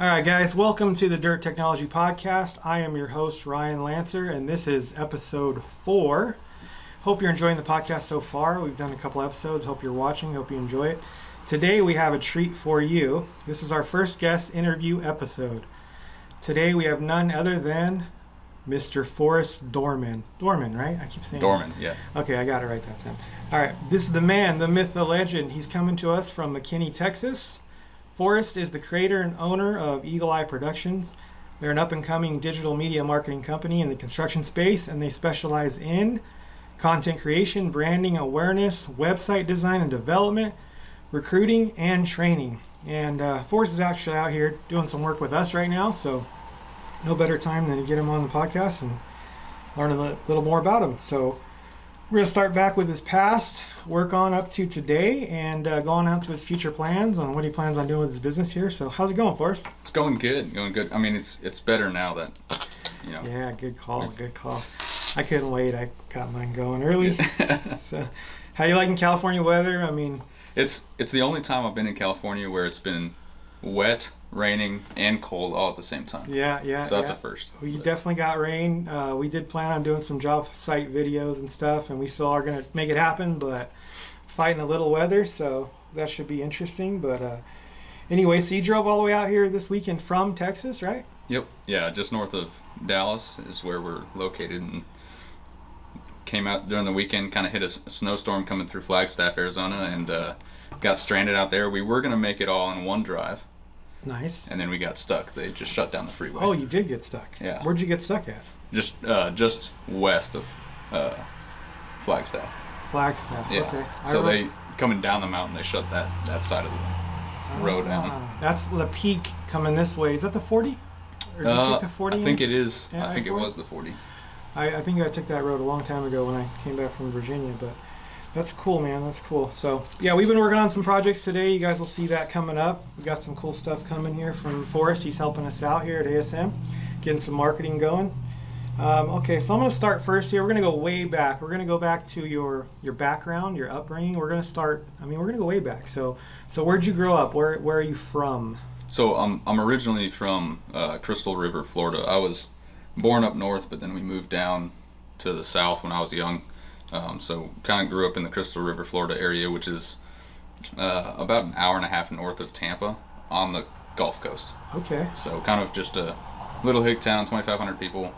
All right, guys, welcome to the Dirt Technology Podcast. I am your host, Ryan Lancer, and this is episode 4. Hope you're enjoying the podcast so far. We've done a couple episodes. Hope you're watching. Hope you enjoy it. Today, we have a treat for you. This is our first guest interview episode. Today, we have none other than Mr. Forrest Dohrmann. Dohrmann, right? I keep saying Dohrmann, yeah. Okay, I got it right that time. All right, this is the man, the myth, the legend. He's coming to us from McKinney, Texas. Forrest is the creator and owner of Eagle Eye Productions. They're an up-and-coming digital media marketing company in the construction space, and they specialize in content creation, branding, awareness, website design and development, recruiting, and training. And Forrest is actually out here doing some work with us right now, so no better time than to get him on the podcast and learn a little more about him. So we're going to start back with his past, work on up to today, and go on out to his future plans on what he plans on doing with his business here. So how's it going, Forrest? It's going good, I mean, it's better now that, you know. Yeah, good call. I couldn't wait. I got mine going early. So, how you liking California weather? I mean, it's the only time I've been in California where it's been wet, raining, and cold all at the same time. Yeah. So that's a first. We definitely got rain. We did plan on doing some job site videos and stuff, and we still are going to make it happen, but fighting a little weather, so that should be interesting. But anyway, so you drove all the way out here this weekend from Texas, right? Yep. Yeah, just north of Dallas is where we're located, and came out during the weekend, kind of hit a snowstorm coming through Flagstaff, Arizona, and got stranded out there. We were going to make it all in one drive. Nice. And then we got stuck. They just shut down the freeway. Oh, you did get stuck. Yeah. Where'd you get stuck at? Just west of Flagstaff. Flagstaff. Yeah. Okay. So they coming down the mountain, they shut that side of the road down. That's the peak coming this way. Is that the 40? Or did you take the 40? I think it is. Yeah, I think I-40? it was the 40. I think I took that road a long time ago when I came back from Virginia, but that's cool, man. That's cool. So, yeah, we've been working on some projects today. You guys will see that coming up. We got some cool stuff coming here from Forrest. He's helping us out here at ASM, getting some marketing going. Okay, so I'm going to start first here. We're going to go way back. We're going to go back to your background, your upbringing. We're going to start, we're going to go way back. So where'd you grow up? Where are you from? So I'm originally from Crystal River, Florida. I was born up north, but then we moved down to the south when I was young. So kind of grew up in the Crystal River, Florida area, which is about an hour and a half north of Tampa on the Gulf Coast. Okay. So kind of just a little hick town, 2,500 people.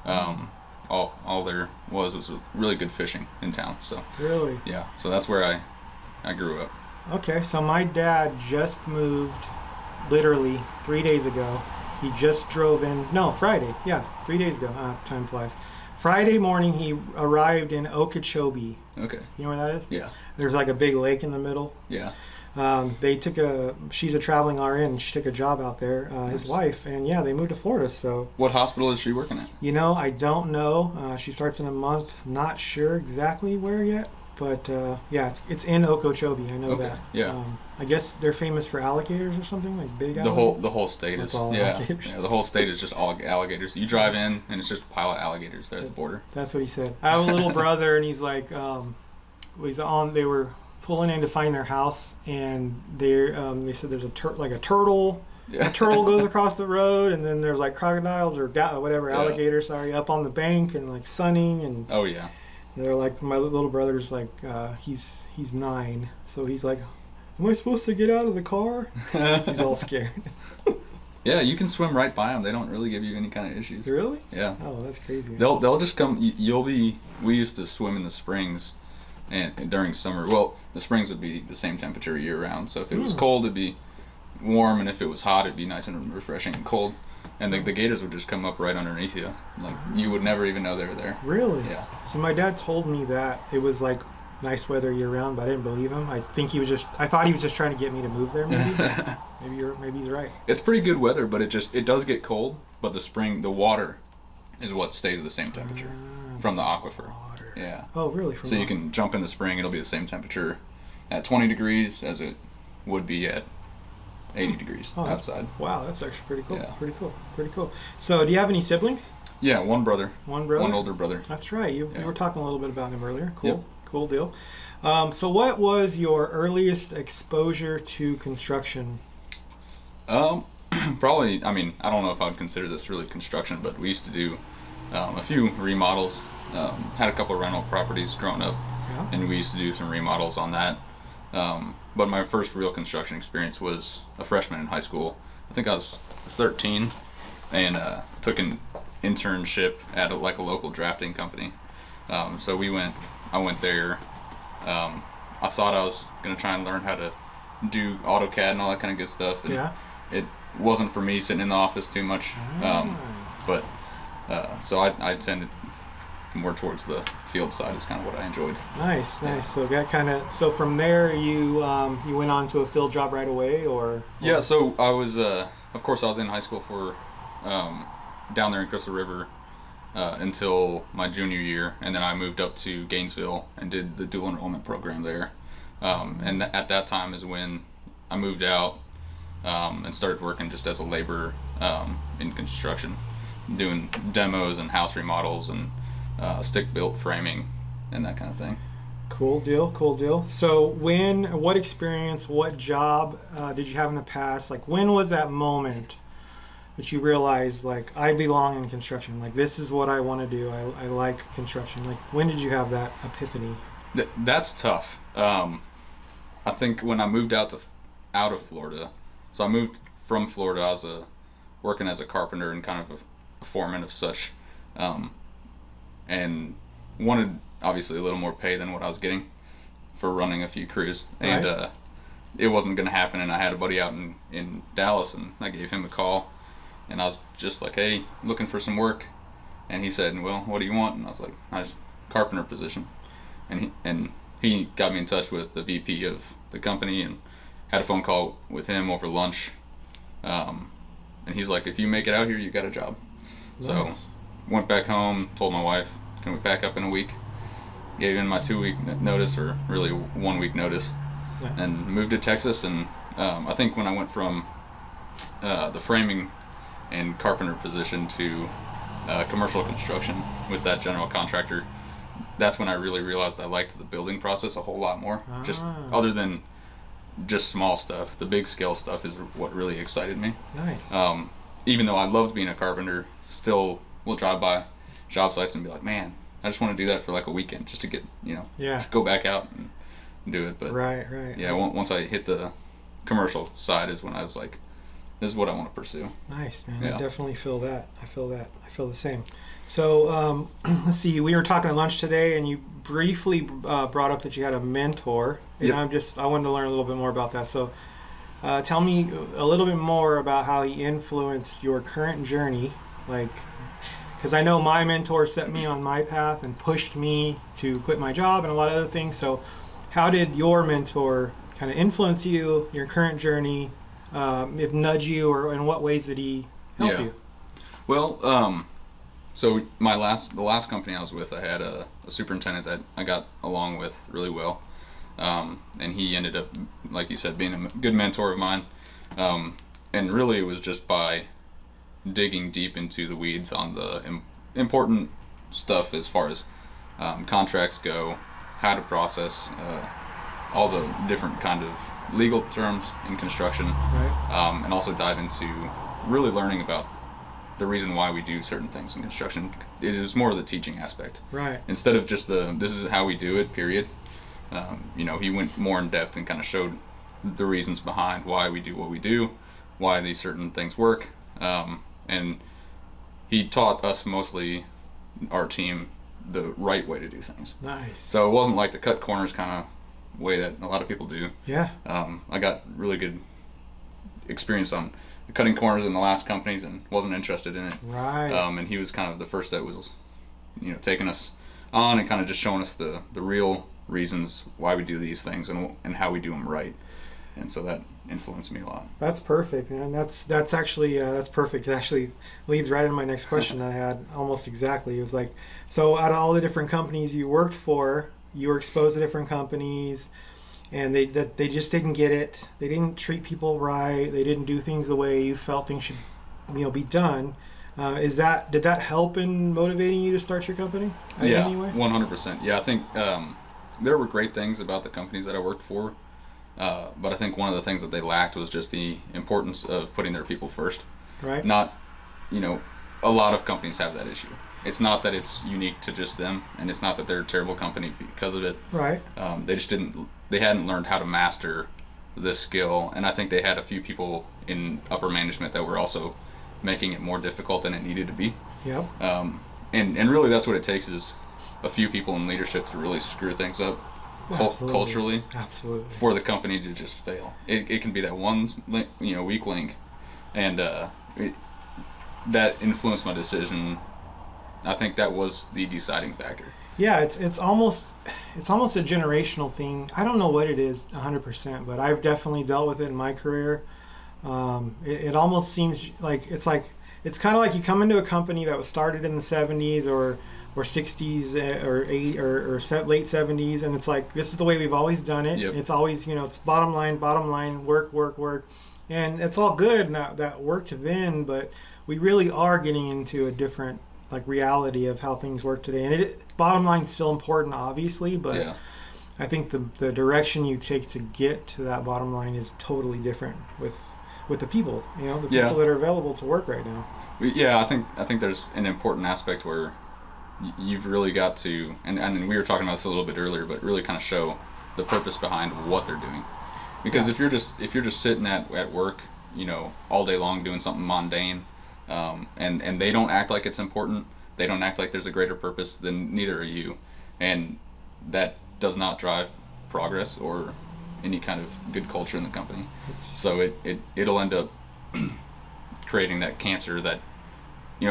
All there was really good fishing in town. So really? Yeah. So that's where I grew up. Okay. So my dad just moved literally 3 days ago. He just drove in. No, Friday. Yeah, 3 days ago. Time flies. Friday morning, he arrived in Okeechobee. Okay. You know where that is? Yeah. There's like a big lake in the middle. Yeah. She's a traveling RN. She took a job out there, his wife, and yeah, they moved to Florida. So. What hospital is she working at? I don't know. She starts in a month. I'm not sure exactly where yet, but yeah, it's in Okeechobee. I know that. Yeah. I guess they're famous for alligators or something, like big alligators. The whole state is alligators. Yeah, the whole state is just all alligators. You drive in and it's just a pile of alligators there at the border. That's what he said. I have a little brother, and he's like, they were pulling in to find their house, and they said there's a turtle. Yeah. A turtle goes across the road, and then there's like crocodiles or alligators, up on the bank and like sunning, and oh yeah. They're like, my little brother's like, he's 9, so he's like, am I supposed to get out of the car? He's all scared. Yeah, you can swim right by them. They don't really give you any kind of issues. Really? Yeah. Oh, that's crazy. They'll just come. We used to swim in the springs, and during summer. Well, the springs would be the same temperature year round. So if it was cold, it'd be warm, and if it was hot, it'd be nice and refreshing and cold. And the gators would just come up right underneath you. Like, you would never even know they were there. Really? Yeah. So my dad told me that it was like nice weather year round, but I didn't believe him. I thought he was just trying to get me to move there, maybe. maybe he's right. It's pretty good weather, but it does get cold, but the water is what stays the same temperature from the aquifer. Water. Yeah. Oh, really? So you can jump in the spring, it'll be the same temperature at 20 degrees as it would be at 80 degrees outside. Wow, that's actually pretty cool. Yeah. Pretty cool. So do you have any siblings? Yeah, one brother. One brother? One older brother. That's right. You were talking a little bit about him earlier. Cool. Yep. Cool deal. So what was your earliest exposure to construction? Probably, I mean, I don't know if I would consider this really construction, but we used to do a few remodels. Had a couple of rental properties growing up, Yeah. and we used to do some remodels on that. But my first real construction experience was a freshman in high school. I think I was 13, and took an internship at like a local drafting company. So I went there. I thought I was gonna try and learn how to do AutoCAD and all that kind of good stuff. And Yeah. it wasn't for me sitting in the office too much. But so I tended more towards the field side is kind of what I enjoyed. Nice. So that kind of, so from there you went on to a field job right away, or? Yeah, so I was of course I was in high school for down there in Crystal River until my junior year, and then I moved up to Gainesville and did the dual enrollment program there. And at that time is when I moved out and started working just as a laborer in construction, doing demos and house remodels and stick-built framing and that kind of thing. Cool deal. So what experience, what job did you have in the past? Like, when was that moment that you realized, like, I belong in construction? Like, this is what I want to do. I like construction. Like, when did you have that epiphany? That's tough. I think when I moved out of Florida, so I moved from Florida, I was working as a carpenter and kind of a foreman of such, and wanted obviously a little more pay than what I was getting for running a few crews. And Right. it wasn't going to happen, and I had a buddy out in Dallas, and I gave him a call, and I was just like, hey, looking for some work. And he said, well, what do you want? And I was like, I just carpenter position. And he got me in touch with the VP of the company and had a phone call with him over lunch. And he's like, if you make it out here, you got a job. Nice. So went back home, told my wife, can we pack up in a week? Gave in my 2-week notice, or really 1-week notice, Nice. and moved to Texas. And I think when I went from the framing and carpenter position to commercial construction with that general contractor, that's when I really realized I liked the building process a whole lot more. Just other than just small stuff, the big scale stuff is what really excited me. Nice. Even though I loved being a carpenter, still will drive by job sites and be like, man, I just want to do that for like a weekend just to get, Yeah. just go back out and do it. But Right. yeah, once I hit the commercial side is when I was like, this is what I want to pursue. Nice, man. Yeah. I definitely feel that. I feel the same. So let's see. We were talking at lunch today, and you briefly brought up that you had a mentor, and Yep. I wanted to learn a little bit more about that. So tell me a little bit more about how he influenced your current journey, like, because I know my mentor set me on my path and pushed me to quit my job and a lot of other things. So how did your mentor kind of influence you, your current journey, if nudge you, or in what ways did he help you? Well, so the last company I was with, I had a superintendent that I got along with really well, and he ended up, like you said, being a good mentor of mine. And really, it was just by digging deep into the weeds on the important stuff as far as contracts go, how to process all the different kind of legal terms in construction, Right. and also dive into really learning about the reason why we do certain things in construction. It was more of the teaching aspect. Right. Instead of just this is how we do it, period. He went more in depth and kind of showed the reasons behind why we do what we do, why these certain things work. And he taught us, mostly our team, the right way to do things. Nice. So it wasn't like the cut corners kind of way that a lot of people do. Yeah. I got really good experience on cutting corners in the last companies and wasn't interested in it. Right. And he was kind of the first that was, taking us on and kind of just showing us the real reasons why we do these things and how we do them right. And so that influenced me a lot. That's perfect, man. That's actually that's perfect. It actually leads right into my next question that I had almost exactly. It was like, so out of all the different companies you worked for, you were exposed to different companies, and they just didn't get it. They didn't treat people right. They didn't do things the way you felt things should, be done. Did that help in motivating you to start your company? Yeah, Anyway? 100%. Yeah, I think there were great things about the companies that I worked for, But I think one of the things that they lacked was just the importance of putting their people first. Right. Not, you know, a lot of companies have that issue. It's not that it's unique to just them, and it's not that they're a terrible company because of it. Right. They hadn't learned how to master this skill, and I think they had a few people in upper management that were also making it more difficult than it needed to be. Yep. And really that's what it takes, is a few people in leadership to really screw things up culturally. Absolutely. For the company to just fail. It can be that one, weak link, and that influenced my decision. I think that was the deciding factor. Yeah, it's almost a generational thing. I don't know what it is 100%, but I've definitely dealt with it in my career. It almost seems like it's kind of like you come into a company that was started in the 70s or 60s or late 70s, and it's like, this is the way we've always done it. Yep. It's always, it's bottom line, work, and it's all good. Now that worked then, but we really are getting into a different reality of how things work today. And bottom line's still important, obviously, but Yeah. I think the direction you take to get to that bottom line is totally different with the people, the people that are available to work right now. Yeah, I think there's an important aspect where you've really got to, and we were talking about this a little bit earlier, but really kind of show the purpose behind what they're doing. Because if you're just sitting at work, all day long doing something mundane, and they don't act like it's important, they don't act like there's a greater purpose, then neither are you, and that does not drive progress or any kind of good culture in the company. So it'll end up creating that cancer that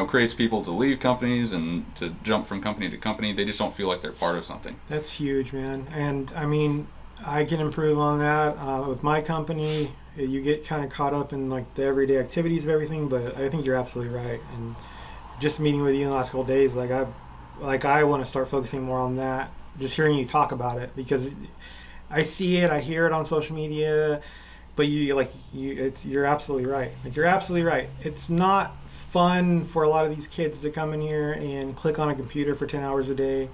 creates people to leave companies and to jump from company to company. They just don't feel like they're part of something. That's huge, man. And I mean, I can improve on that with my company. You get kind of caught up in the everyday activities of everything, but I think you're absolutely right. And just meeting with you in the last couple of days, I want to start focusing more on that. Just hearing you talk about it, because I see it, I hear it on social media, but you're absolutely right. You're absolutely right. It's not fun for a lot of these kids to come in here and click on a computer for 10 hours a day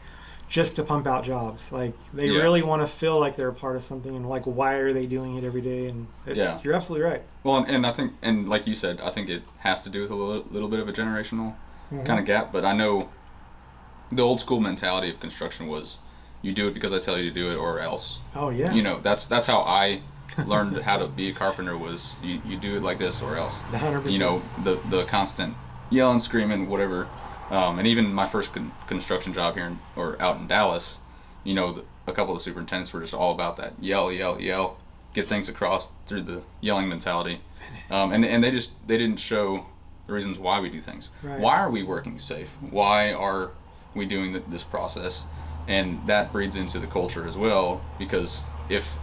just to pump out jobs. They really want to feel like they're a part of something, and why are they doing it every day? And you're absolutely right. Well, and I think, and like you said, I think it has to do with a little bit of a generational kind of gap. But I know the old school mentality of construction was, you do it because I tell you to do it, or else. Oh yeah. That's how I learned how to be a carpenter, was you do it like this or else. 100%. The constant yelling, screaming, whatever. And even my first construction job here out in Dallas, a couple of the superintendents were just all about that yell, get things across through the yelling mentality. And they didn't show the reasons why we do things. Right. Why are we working safe? Why are we doing this process? And that breeds into the culture as well, because if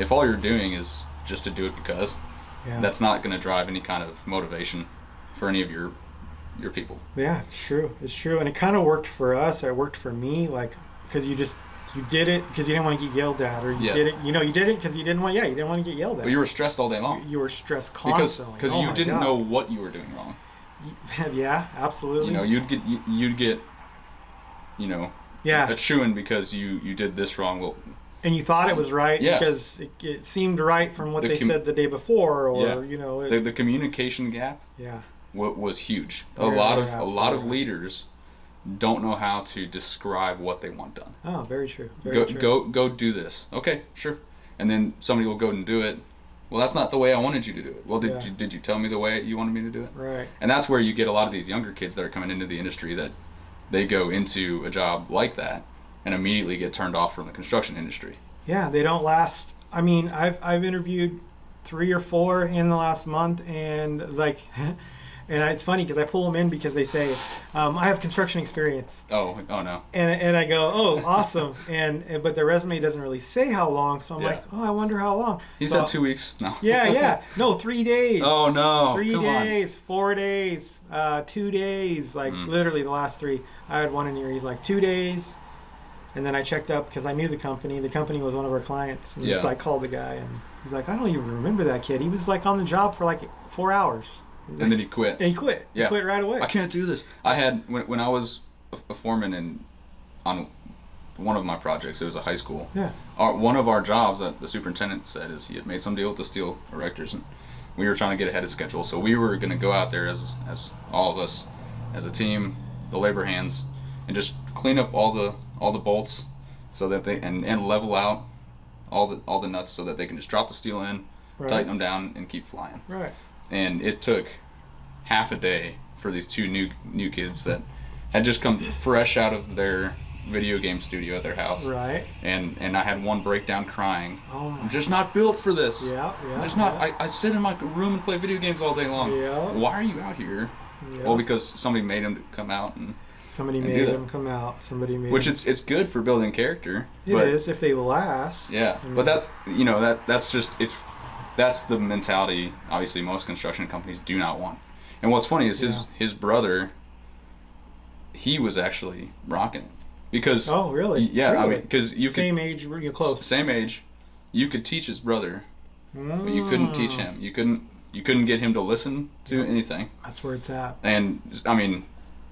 all you're doing is just to do it because, that's not going to drive any kind of motivation for any of your people. Yeah, it's true. And it kind of worked for us. It worked for me, because you did it because you didn't want to get yelled at, or you did it, you did it because you didn't want to get yelled at. But you were stressed all day long. You were stressed constantly. Because you didn't know what you were doing wrong. Yeah, absolutely. You'd get a chewing because you did this wrong. Well, and you thought it was right because it seemed right from what they said the day before, or the communication gap. Yeah. Was huge. A lot of leaders don't know how to describe what they want done. Oh, very true. Go do this. Okay, sure. And then somebody will go and do it. Well, that's not the way I wanted you to do it. Well, did you tell me the way you wanted me to do it? Right. And that's where you get a lot of these younger kids that are coming into the industry, that they go into a job like that and immediately get turned off from the construction industry. Yeah, they don't last. I mean, I've interviewed 3 or 4 in the last month, and and it's funny because I pull them in because they say, I have construction experience. Oh no. And I go, oh, awesome. But their resume doesn't really say how long, so I'm like, oh, I wonder how long. He said 2 weeks. No. Yeah. No, 3 days. Oh no. 3 days, 4 days, 2 days, literally the last 3. I had one in here. He's like 2 days. And then I checked up because I knew the company. The company was one of our clients. And so I called the guy, and he's like, I don't even remember that kid. He was on the job for 4 hours. And then he quit. And he quit. He quit right away. I can't do this. I had, when I was a foreman on one of my projects. It was a high school. Yeah. One of our jobs that the superintendent said is he had made some deal with the steel erectors, and we were trying to get ahead of schedule. So we were going to go out there as all of us, as a team, the labor hands, and just clean up all the bolts, so that they and level out all the nuts, so that they can just drop the steel in, Right. tighten them down, and keep flying. Right. And it took half a day for these two new kids that had just come fresh out of their video game studio at their house. Right. And I had one breakdown crying. Oh my. I'm just not built for this. Yeah. I'm just not. I sit in my room and play video games all day long. Yeah. Why are you out here? Yeah. Well, because somebody made him come out and. Somebody and made do that. them come out. Somebody made. Which them. it's good for building character. It but, is if they last. Yeah, I mean, but that's the mentality. Obviously, most construction companies do not want. And what's funny is his brother. He was actually rocking it because. Oh really? Yeah, really? I mean, because you same age, you're close. Same age, you could teach his brother, but you couldn't teach him. You couldn't get him to listen to anything. That's where it's at. And I mean,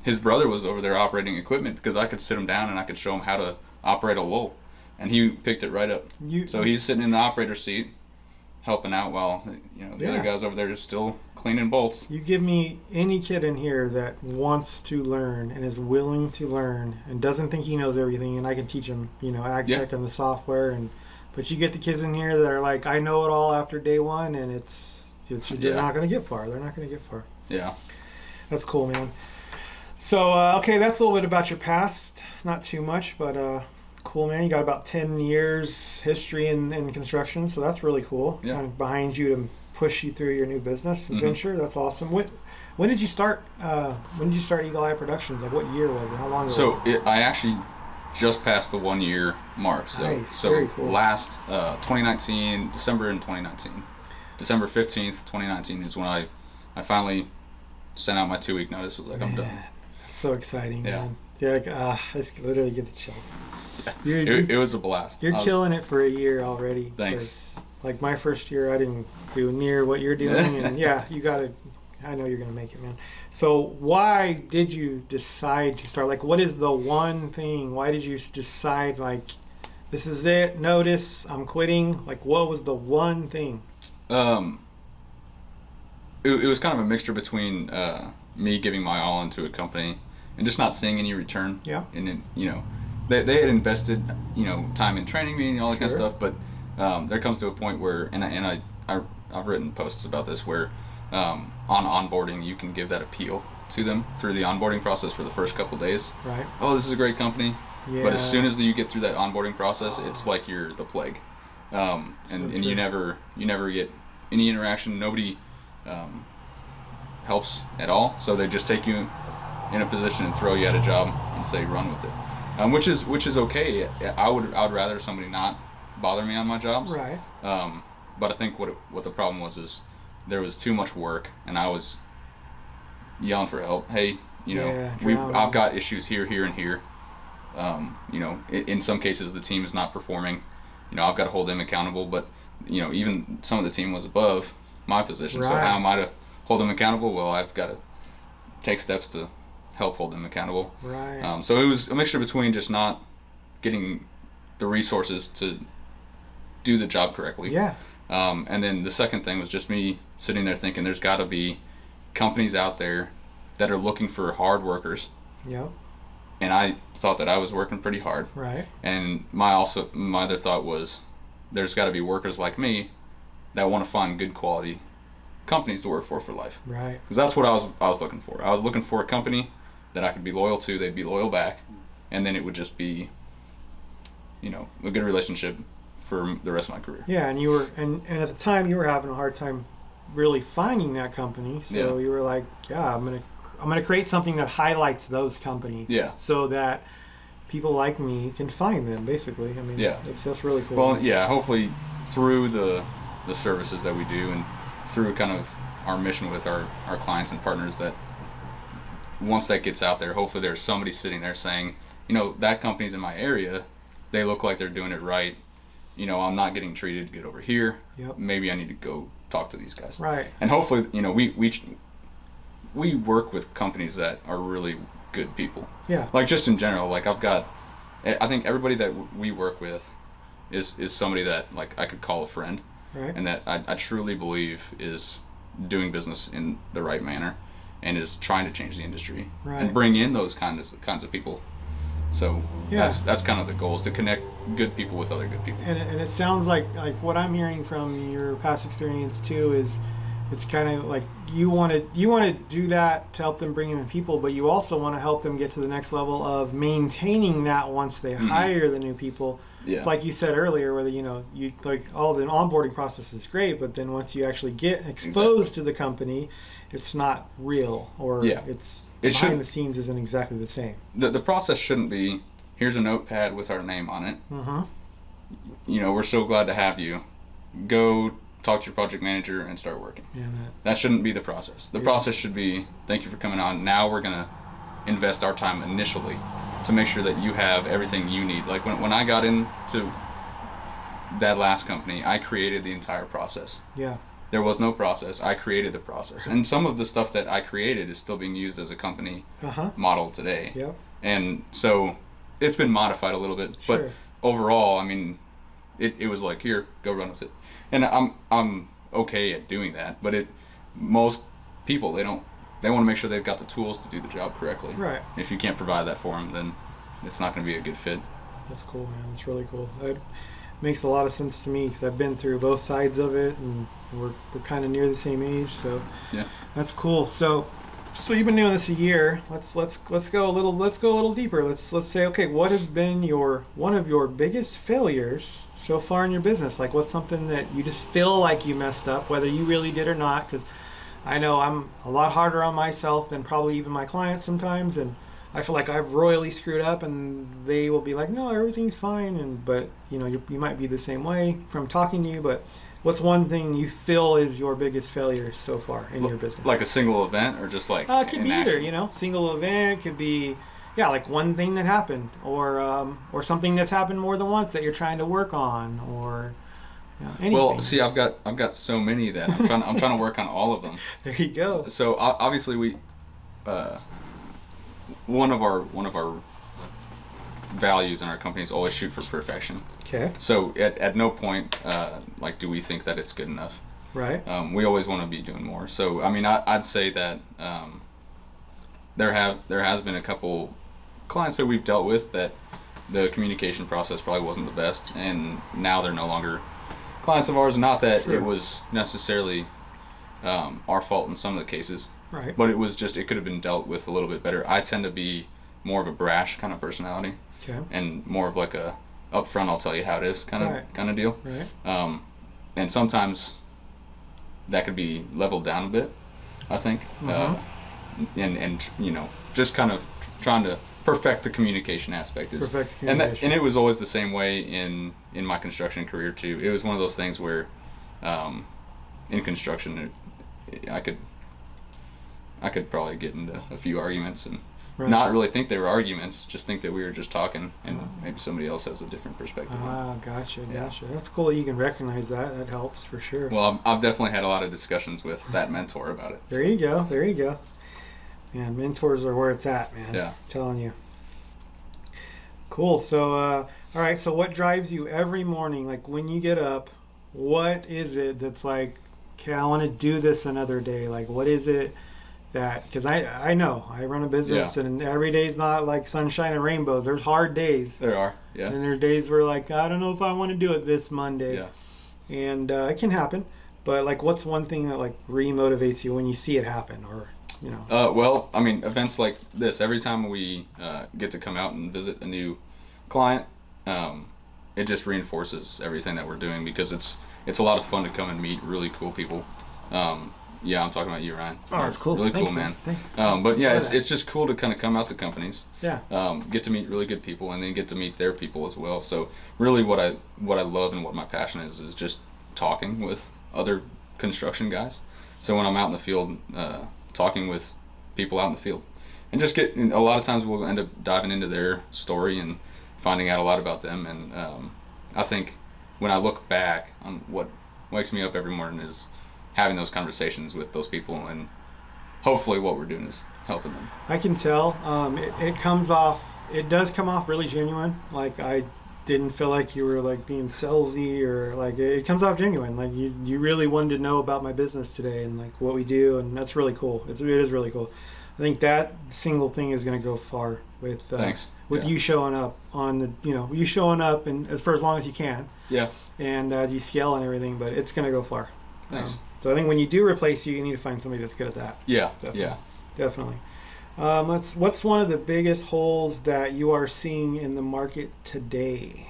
his brother was over there operating equipment because I could sit him down and I could show him how to operate a lull, and he picked it right up. So he's sitting in the operator seat, helping out while the other guys over there just still cleaning bolts. You give me any kid in here that wants to learn and is willing to learn and doesn't think he knows everything, and I can teach him, ag tech and the software. But you get the kids in here that are like, I know it all after day one, and they're not going to get far. They're not going to get far. Yeah. That's cool, man. So, okay, that's a little bit about your past. Not too much, but cool, man. You got about 10 years history in construction, so that's really cool. Yeah. Kind of behind you to push you through your new business venture. That's awesome. When did you start? When did you start Eagle Eye Productions? Like, what year was it? How long ago? So I actually just passed the 1 year mark. So Nice. Very cool. Last 2019, December 15th, 2019 is when I finally sent out my 2-week notice. Was like, I'm done. That's so exciting, Yeah. man. Yeah, like, I just literally get the chills. Yeah. It was a blast. You're killing it for a year already. Thanks. 'Cause, like, my first year, I didn't do near what you're doing, and I know you're gonna make it, man. So why did you decide to start? Like, what is the one thing? Why did you decide, like, this is it? Notice I'm quitting. Like, what was the one thing? It was kind of a mixture between me giving my all into a company and just not seeing any return. Yeah. And then, they had invested, time in training me and all that kind of Sure. stuff. But there comes to a point where, I've written posts about this, where on onboarding you can give that appeal to them through the onboarding process for the first couple of days. Right. Oh, this is a great company. Yeah. But as soon as you get through that onboarding process, it's like you're the plague, and you never get any interaction. Nobody helps at all. So they just take you in a position and throw you at a job and say run with it, which is okay. I would rather somebody not bother me on my jobs. Right. But I think what the problem was is there was too much work, and I was yelling for help. Hey, I've got issues here, and here. In some cases the team is not performing. I've got to hold them accountable, but even some of the team was above my position. Right. So how am I to hold them accountable? Well, I've got to take steps to help hold them accountable. Right. So it was a mixture between just not getting the resources to do the job correctly. Yeah. And then the second thing was just me sitting there thinking there's got to be companies out there that are looking for hard workers. Yep. And I thought that I was working pretty hard. Right. And my other thought was there's got to be workers like me that want to find good quality companies to work for life. Right. Because that's what I was looking for. I was looking for a company that I could be loyal to, they'd be loyal back, and then it would just be, a good relationship for the rest of my career. Yeah, and you were and at the time you were having a hard time really finding that company. So you were like, yeah, I'm gonna create something that highlights those companies. Yeah. So that people like me can find them, basically. I mean, that's really cool. Well, yeah, hopefully through the services that we do and through kind of our mission with our clients and partners, that once that gets out there, hopefully there's somebody sitting there saying, that company's in my area, they look like they're doing it right. I'm not getting treated good over here. Yep. Maybe I need to go talk to these guys. Right. And hopefully, we work with companies that are really good people. Yeah. Like just in general, like I've got I think everybody that we work with is somebody that like I could call a friend, Right. and that I truly believe is doing business in the right manner and is trying to change the industry Right. and bring in those kinds of people. So Yeah. that's kind of the goal, is to connect good people with other good people. And it sounds like what I'm hearing from your past experience too is it's kind of like you want to do that to help them bring in people, but you also want to help them get to the next level of maintaining that once they hire the new people. Yeah. Like you said earlier, whether you like all the onboarding process is great, but then once you actually get exposed to the company, it's not real, or it's behind the scenes isn't exactly the same. The process shouldn't be, here's a notepad with our name on it. We're so glad to have you. Go talk to your project manager and start working. Yeah, that shouldn't be the process. The process should be, thank you for coming on. Now we're gonna invest our time initially to make sure that you have everything you need. Like when I got into that last company, I created the entire process. Yeah. There was no process. I created the process. And some of the stuff that I created is still being used as a company model today. Yep. And so it's been modified a little bit. Sure. But overall, I mean, it was like, here, go run with it. And I'm okay at doing that. But most people, they want to make sure they've got the tools to do the job correctly. Right. If you can't provide that for them, then it's not going to be a good fit. That's cool, man. That's really cool. That makes a lot of sense to me because I've been through both sides of it, and we're kind of near the same age. So yeah, that's cool. So you've been doing this a year. Let's go a little deeper. Let's say, okay, what has been one of your biggest failures so far in your business? Like, what's something that you just feel like you messed up, whether you really did or not? Because I know I'm a lot harder on myself than probably even my clients sometimes, and I feel like I've royally screwed up, and they will be like, no, everything's fine. But you might be the same way from talking to you. But what's one thing you feel is your biggest failure so far in your business? Like a single event, or just like it could be either. Single event, could be like one thing that happened, or something that's happened more than once that you're trying to work on, or anything. Well, see, I've got so many that I'm trying to work on all of them. There you go. So obviously we. One of our values in our company is always shoot for perfection. Okay. So at no point do we think that it's good enough. Right. We always want to be doing more. So I mean, I'd say that there has been a couple clients that we've dealt with that the communication process probably wasn't the best, and now they're no longer clients of ours. Not that it was necessarily our fault in some of the cases. Right. But it could have been dealt with a little bit better. I tend to be more of a brash kind of personality. Okay. And more of like a upfront, I'll tell you how it is kind of deal. Right. And sometimes that could be leveled down a bit, I think. And just kind of trying to perfect the communication aspect is. Perfect the communication. And it was always the same way in my construction career too. It was one of those things where in construction I could probably get into a few arguments and not really think they were arguments, just think that we were just talking, and maybe somebody else has a different perspective. Gotcha. That's cool that you can recognize that. That helps for sure. Well, I've definitely had a lot of discussions with that mentor about it. There you go. Man, mentors are where it's at, man. Yeah. I'm telling you. Cool. So, all right. So what drives you every morning? Like when you get up, what is it that's like, okay, I want to do this another day? Like, what is it? Because I know I run a business, and every day's not like sunshine and rainbows. There's hard days. There are, yeah. And there's days where like, I don't know if I want to do it this Monday. Yeah. And it can happen. But like, what's one thing that like re-motivates you when you see it happen, or well, I mean, events like this. Every time we get to come out and visit a new client, it just reinforces everything that we're doing, because it's a lot of fun to come and meet really cool people. Yeah, I'm talking about you, Ryan. Oh, that's cool. Really Thanks, cool, man. Thanks. But yeah, it's just cool to kind of come out to companies. Yeah. Get to meet really good people, and then get to meet their people as well. So really, what I love and what my passion is just talking with other construction guys. So when I'm out in the field, talking with people out in the field, and just a lot of times we'll end up diving into their story and finding out a lot about them. And I think when I look back on what wakes me up every morning is having those conversations with those people and hopefully what we're doing is helping them. I can tell. It does come off really genuine. Like, I didn't feel like you were like being salesy, or like, it comes off genuine. Like, you really wanted to know about my business today and like what we do, and that's really cool. It is really cool. I think that single thing is going to go far with Thanks. You showing up on the, you showing up and for as long as you can. Yeah. And as you scale and everything, but it's going to go far. Thanks. So I think when you do replace you need to find somebody that's good at that. Yeah. Definitely. Yeah. Definitely. What's one of the biggest holes that you are seeing in the market today?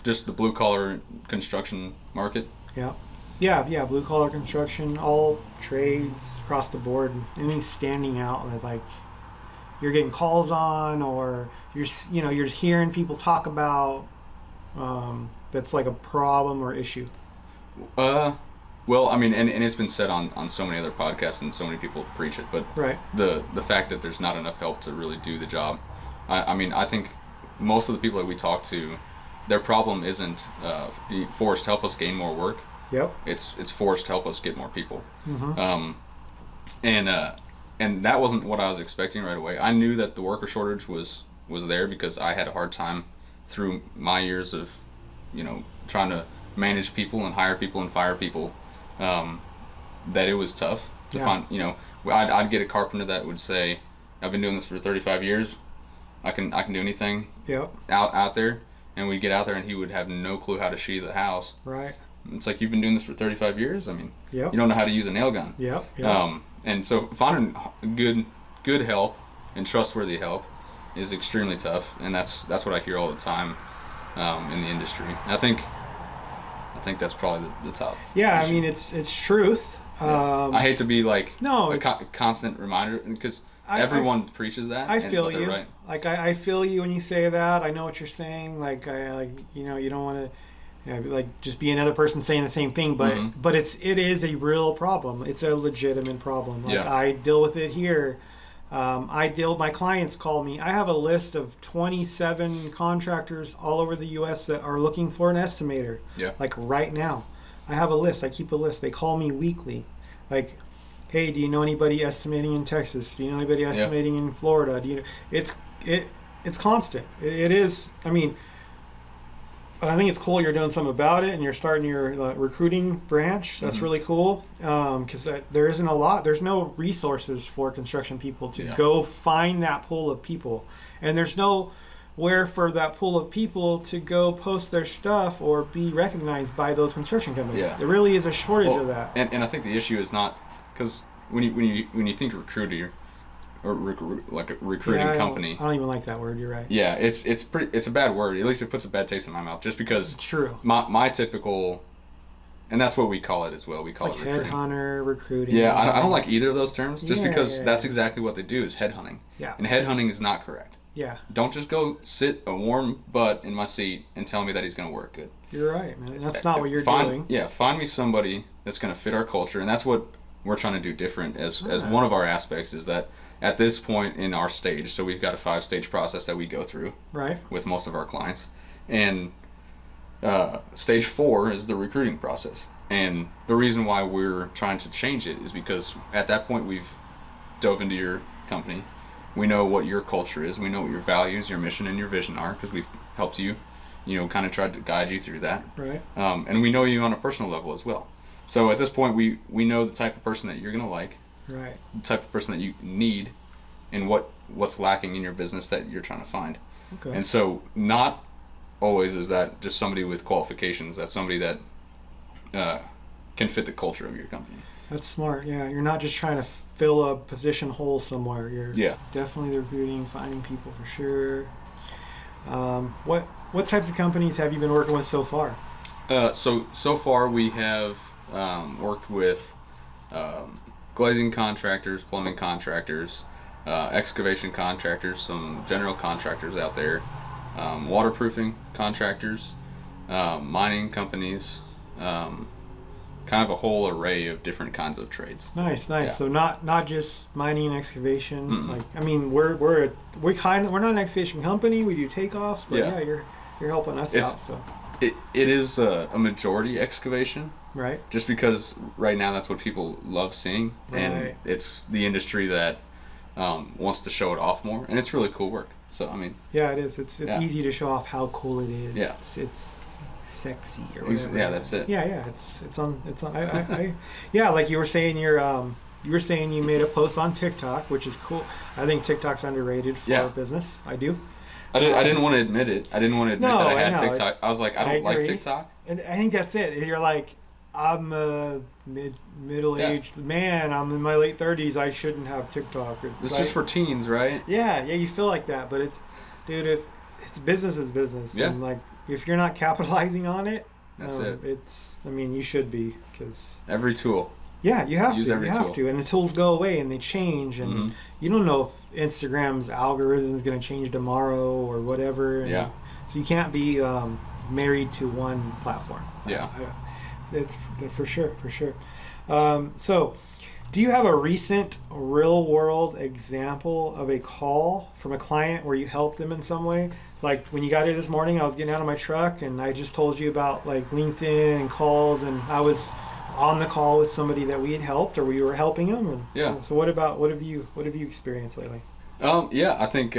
Just the blue collar construction market. Yeah. Blue collar construction, all trades across the board. Anything standing out that like you're getting calls on, or you're just hearing people talk about, that's like a problem or issue? Well, I mean, and it's been said on so many other podcasts, and so many people preach it, but right. the fact that there's not enough help to really do the job. I mean, I think most of the people that we talk to, their problem isn't Forrest, help us gain more work. Yep. It's Forrest, help us get more people. Mm-hmm. And that wasn't what I was expecting right away. I knew that the worker shortage was there because I had a hard time through my years of, trying to manage people and hire people and fire people. That it was tough to find. I'd get a carpenter that would say, "I've been doing this for 35 years. I can do anything." Yep. Out there, and we'd get out there, and he would have no clue how to sheathe the house. Right. It's like, you've been doing this for 35 years. I mean, yep. You don't know how to use a nail gun. Yep. And so finding good help and trustworthy help is extremely tough, and that's what I hear all the time in the industry. I think that's probably the top. Yeah, issue. I mean, it's truth. I hate to be like a constant reminder, because everyone preaches that. I feel you. Right. Like, I feel you when you say that. I know what you're saying. Like, you don't want to like just be another person saying the same thing, but Mm-hmm. but it is a real problem. It's a legitimate problem. Like, Yeah. I deal with it here. My clients call me. I have a list of 27 contractors all over the U.S. that are looking for an estimator. Yeah. Like, right now, I have a list. I keep a list. They call me weekly. Like, hey, do you know anybody estimating in Texas? Do you know anybody estimating in Florida? It's constant. It is. I mean, I think it's cool you're doing something about it, and you're starting your recruiting branch. That's really cool, because there isn't a lot. There's no resources for construction people to go find that pool of people, and there's nowhere for that pool of people to go post their stuff or be recognized by those construction companies. Yeah. There really is a shortage of that. And I think the issue is not, because when you think recruiter or like a recruiting company, I don't even like that word. You're right. Yeah, it's a bad word. At least it puts a bad taste in my mouth, just because It's true. my typical, and that's what we call it as well. We call It's it like recruiting. headhunter, recruiting. Yeah, I don't like either of those terms, just because that's yeah. exactly what they do, is headhunting. Yeah. And headhunting is not correct. Yeah. Don't just go sit a warm butt in my seat and tell me that he's going to work good. You're right, man. That's not what you're doing. Yeah, find me somebody that's going to fit our culture, and that's what we're trying to do different as one of our aspects, is that at this point in our stage, so we've got a 5-stage process that we go through with most of our clients, and stage 4 is the recruiting process. And the reason why we're trying to change it is because at that point we've dove into your company. We know what your culture is. We know what your values, your mission, and your vision are, because we've helped you, kind of tried to guide you through that. Right. And we know you on a personal level as well. So at this point, we know the type of person that you're going to like. Right. The type of person that you need, and what's lacking in your business that you're trying to find. Okay. And so not always is that just somebody with qualifications. That's somebody that can fit the culture of your company. That's smart. Yeah, you're not just trying to fill a position hole somewhere. You're definitely recruiting, finding people for sure. What types of companies have you been working with so far? So far we have worked with glazing contractors, plumbing contractors, excavation contractors, some general contractors out there, waterproofing contractors, mining companies, kind of a whole array of different kinds of trades. Nice. Yeah. So not just mining and excavation. Mm-mm. Like, I mean, we're not an excavation company. We do takeoffs, but you're helping us out. So It is a majority excavation, right? just because right now that's what people love seeing, and Right. it's the industry that wants to show it off more, and it's really cool work. So I mean, Yeah, it is. It's yeah, easy to show off how cool it is. yeah, It's sexy or whatever. yeah, that's it. Yeah. It's on. I yeah, like you were saying, you were saying you made a post on TikTok, which is cool. I think TikTok's underrated for Yeah. business. I do. I didn't want to admit it. I didn't want to admit No, that I I had know, TikTok. it's- I was like, I I don't like agree. TikTok. And I think that's it. You're like, I'm a middle-aged man. I'm in my late 30s. I shouldn't have TikTok. It's Right? just for teens, right? Yeah, you feel like that, but it's, dude, if it's business is business, Yeah. and like if you're not capitalizing on it, That's it. It's, I mean, you should be, because Every tool. yeah, you have Use to, every you have tool. to, and the tools go away and they change, and Mhm. you don't know if Instagram's algorithm is going to change tomorrow or whatever. And Yeah. so you can't be married to one platform. Yeah. It's for sure, for sure. So, do you have a recent real world example of a call from a client where you helped them in some way? It's like when you got here this morning, I was getting out of my truck and I just told you about like LinkedIn and calls, and I was on the call with somebody that we had helped or we were helping them. And Yeah. so what have you experienced lately? Yeah, I think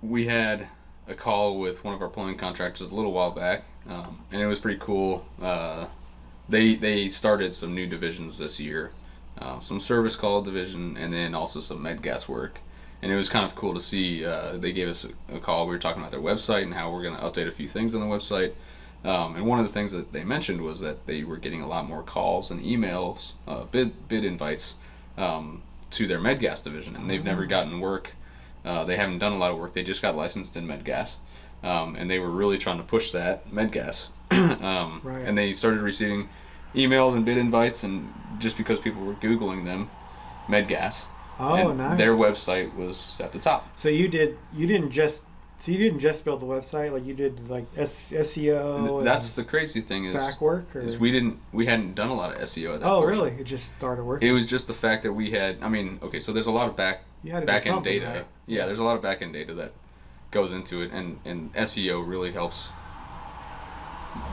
we had a call with one of our plumbing contractors a little while back, and it was pretty cool. They started some new divisions this year, some service call division, and then also some med gas work. And it was kind of cool to see. They gave us a call. We were talking about their website and how we're going to update a few things on the website. And one of the things that they mentioned was that they were getting a lot more calls and emails, bid invites to their med gas division, and they've never gotten work. They haven't done a lot of work. They just got licensed in med gas, and they were really trying to push that med gas. Right. And they started receiving emails and bid invites, and just because people were Googling them, med gas, Oh, and nice. their website was at the top. So you didn't just build the website, like you did like SEO and That's the crazy thing is, back work, or? we hadn't done a lot of SEO at that Oh, portion. really? It just started working. It was just the fact that we had, I mean, okay, so there's a lot of You had to do back end something, data. right? Yeah, there's a lot of back end data that goes into it, and SEO really helps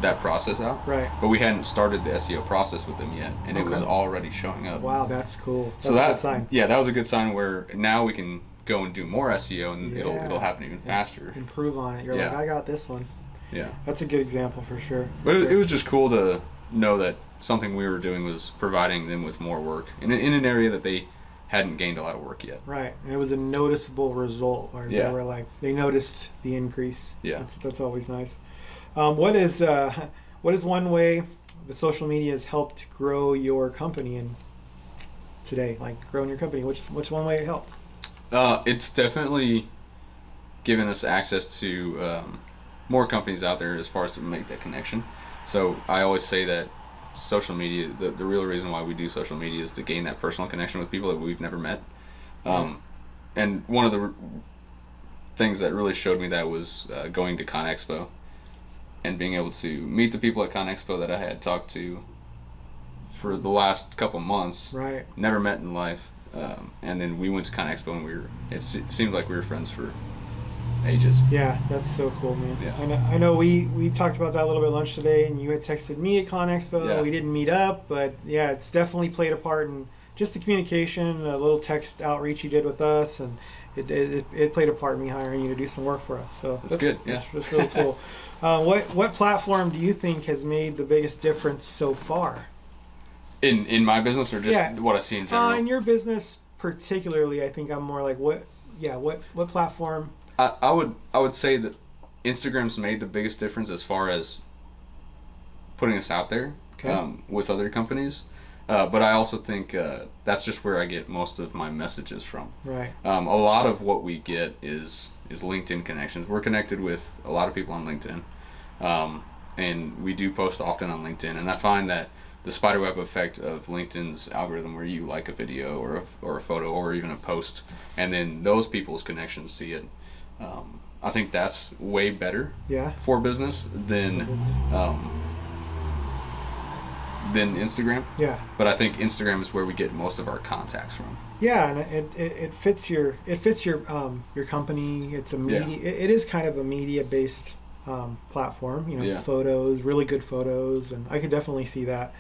that process out. Right. But we hadn't started the SEO process with them yet, and it was Okay. already showing up. Wow, that's cool. That's So a good sign. yeah, that was a good sign where now we can go and do more SEO, and Yeah. it'll happen even faster. Improve on it. You're like, Yeah. I got this one. Yeah. That's a good example for sure. But For it was just cool to know that something we were doing was providing them with more work in an area that they hadn't gained a lot of work yet. right, and it was a noticeable result where Yeah. they were like, they noticed the increase. Yeah. That's always nice. What is one way the social media has helped grow your company in today? Like growing your company, what's one way it helped? It's definitely given us access to more companies out there as far as to make that connection. So I always say that social media, the real reason why we do social media is to gain that personal connection with people that we've never met. And one of the things that really showed me that was going to Con Expo and being able to meet the people at Con Expo that I had talked to for the last couple months, Right. never met in life. And then we went to Con Expo, and it seemed like we were friends for ages. Yeah, that's so cool, man. Yeah. I know we talked about that a little bit at lunch today, and you had texted me at Con Expo. Yeah. We didn't meet up, but yeah, it's definitely played a part in just the communication, a little text outreach you did with us, and it played a part in me hiring you to do some work for us. So That's good, yeah. That's really cool. What platform do you think has made the biggest difference so far? In my business, or just Yeah. what I see in general? In your business particularly, I think I'm more like what platform? I would say that Instagram's made the biggest difference as far as putting us out there Okay. with other companies. But I also think that's just where I get most of my messages from. Right. A lot of what we get is LinkedIn connections. We're connected with a lot of people on LinkedIn, and we do post often on LinkedIn. And I find that the spiderweb effect of LinkedIn's algorithm, where you like a video or a photo or even a post, and then those people's connections see it, I think that's way better Yeah. for business than Instagram. Yeah. But I think Instagram is where we get most of our contacts from. Yeah, and it fits your company. It's a media. Yeah. It is kind of a media based platform. Yeah. Photos, really good photos, and I could definitely see that.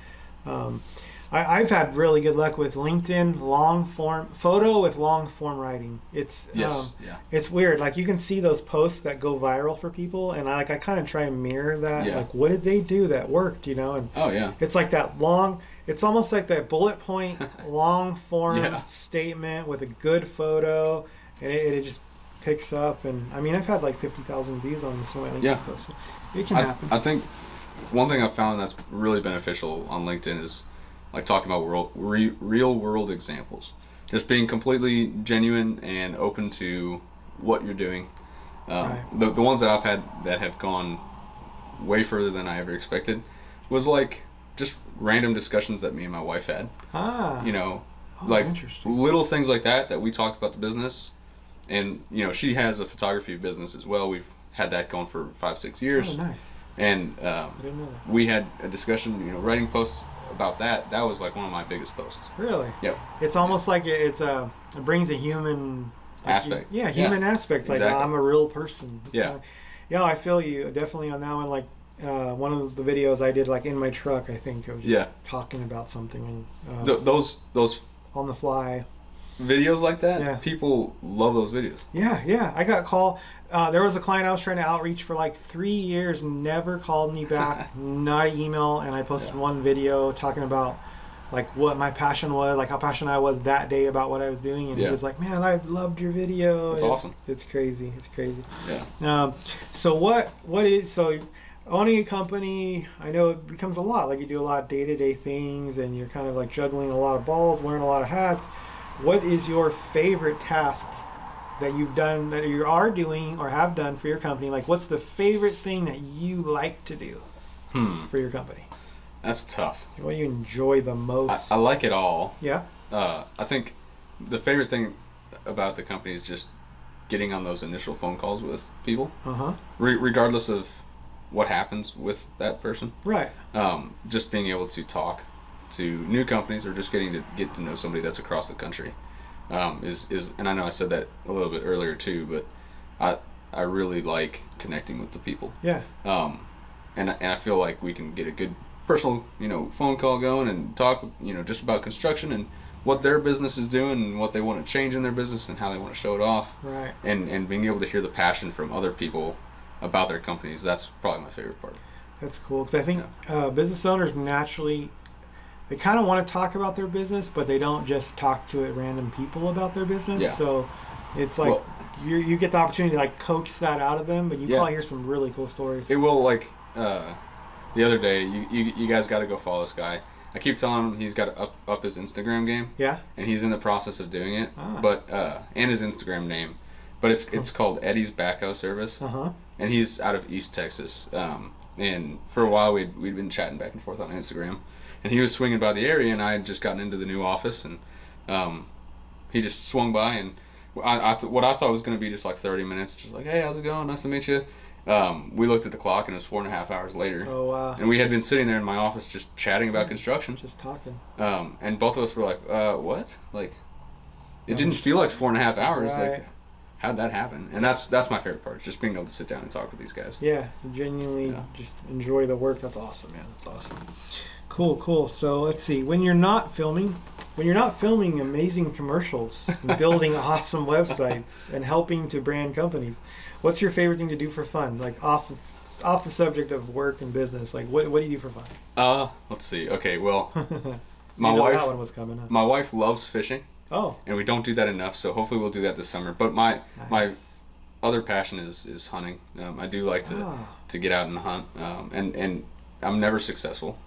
I've had really good luck with LinkedIn long form photo with long form writing. It's it's weird. Like you can see those posts that go viral for people, and I kind of try and mirror that. Yeah. Like, what did they do that worked? And Oh yeah. it's like that long. It's almost like that bullet point long form Yeah. statement with a good photo, and it just picks up. And I mean, I've had like 50,000 views on some of my LinkedIn posts. So it can happen. I think one thing I've found that's really beneficial on LinkedIn is like talking about real world examples, just being completely genuine and open to what you're doing. Right. The ones that I've had that have gone way further than I ever expected was like just random discussions that me and my wife had. Like little things like that we talked about the business, and she has a photography business as well. We've had that going for 5-6 years. Oh, nice. And I didn't know that. we had a discussion, writing posts about that. That was like one of my biggest posts. Really? Yep. It's almost like it brings a human aspect. Human aspect. Like, exactly. I'm a real person. It's Yeah. I feel you definitely on that one. Like one of the videos I did, like in my truck, I think I was just talking about something and those on the fly videos like that. Yeah. People love those videos. Yeah. I got called. There was a client I was trying to outreach for like 3 years, never called me back, not an email, and I posted one video talking about like what my passion was, like how passionate I was that day about what I was doing, and he was like, "Man, I loved your video." It's awesome. It's crazy. It's crazy. Yeah. So owning a company, I know it becomes a lot. Like you do a lot of day-to-day things, and you're kind of like juggling a lot of balls, wearing a lot of hats. What is your favorite task that you've done, that you are doing or have done for your company? Like, what's the favorite thing that you like to do for your company? That's tough. What do you enjoy the most? I like it all. Yeah. I think the favorite thing about the company is just getting on those initial phone calls with people. Regardless of what happens with that person. Right. Just being able to talk to new companies or just getting to get to know somebody that's across the country. Is and I know I said that a little bit earlier too, but I really like connecting with the people. Yeah. And I feel like we can get a good personal phone call going and talk just about construction and what their business is doing and what they want to change in their business and how they want to show it off. Right. And being able to hear the passion from other people about their companies, that's probably my favorite part. That's cool, because I think business owners naturally, they kind of want to talk about their business, but they don't just talk to random people about their business. Yeah. So it's like you get the opportunity to like coax that out of them, but you probably hear some really cool stories. It will, like the other day, you guys got to go follow this guy. I keep telling him he's got to up his Instagram game. Yeah. And he's in the process of doing it. But and his Instagram name, but it's called Eddie's Backhoe Service. And he's out of East Texas. And for a while we'd been chatting back and forth on Instagram. And he was swinging by the area, and I had just gotten into the new office, and he just swung by, and what I thought was going to be just like 30 minutes, just like, hey, how's it going? Nice to meet you. We looked at the clock, and it was 4.5 hours later. Oh, wow. And we had been sitting there in my office just chatting about construction. Just talking. And both of us were like, what? Like, it didn't feel like 4.5 hours. Right. Like, how'd that happen? And that's my favorite part, just being able to sit down and talk with these guys. Yeah, genuinely just enjoy the work. That's awesome, man. That's awesome. Cool. So let's see. When you're not filming amazing commercials and building awesome websites and helping to brand companies, what's your favorite thing to do for fun? Like off the subject of work and business, like what do you do for fun? Let's see. Okay, well, that one was coming up. My wife loves fishing. Oh. And we don't do that enough, so hopefully we'll do that this summer. But my other passion is hunting. I do like to get out and hunt. And I'm never successful.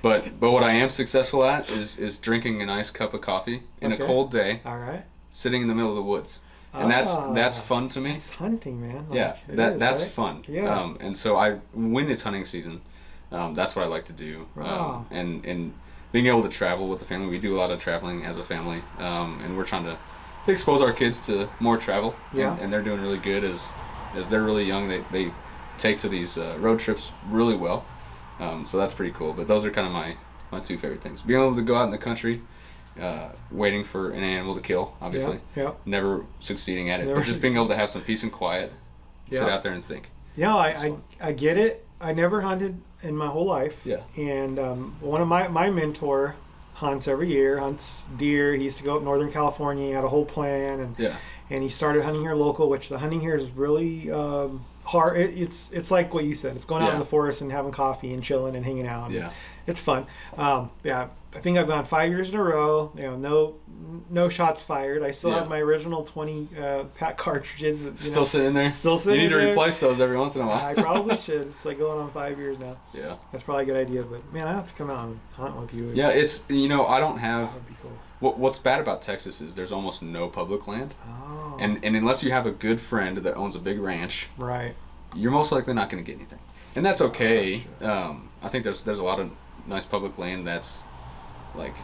but what I am successful at is drinking a nice cup of coffee in a cold day. All right. Sitting in the middle of the woods. And that's fun to me. That's hunting, man. Like, that's right? Fun. Yeah. And so when it's hunting season, that's what I like to do. Wow. And being able to travel with the family. We do a lot of traveling as a family. And we're trying to expose our kids to more travel. Yeah. And they're doing really good as they're really young. They take to these road trips really well. So that's pretty cool. But those are kind of my two favorite things. Being able to go out in the country, waiting for an animal to kill, obviously. Yeah. Never succeeding at it. But just being able to have some peace and quiet, sit out there and think. Yeah, It's fun. I get it. I never hunted in my whole life. Yeah. And one of my mentor hunts every year, hunts deer. He used to go up Northern California. He had a whole plan, Yeah. and he started hunting here local, which the hunting here is really hard. It's like what you said. It's going out in Yeah. the forest and having coffee and chilling and hanging out. Yeah. It's fun. Yeah, I think I've gone 5 years in a row. No shots fired. I still Yeah. have my original 20 pack cartridges. Still sitting there. Still sitting You need to there. replace those every once in a while. I probably should. It's like going on 5 years now. Yeah. That's probably a good idea. But man, I have to come out and hunt with you. Yeah, it's I don't have. That would be cool. What's bad about Texas is there's almost no public land, Oh. and unless you have a good friend that owns a big ranch, Right. you're most likely not going to get anything, and that's okay. I think there's a lot of nice public land that's like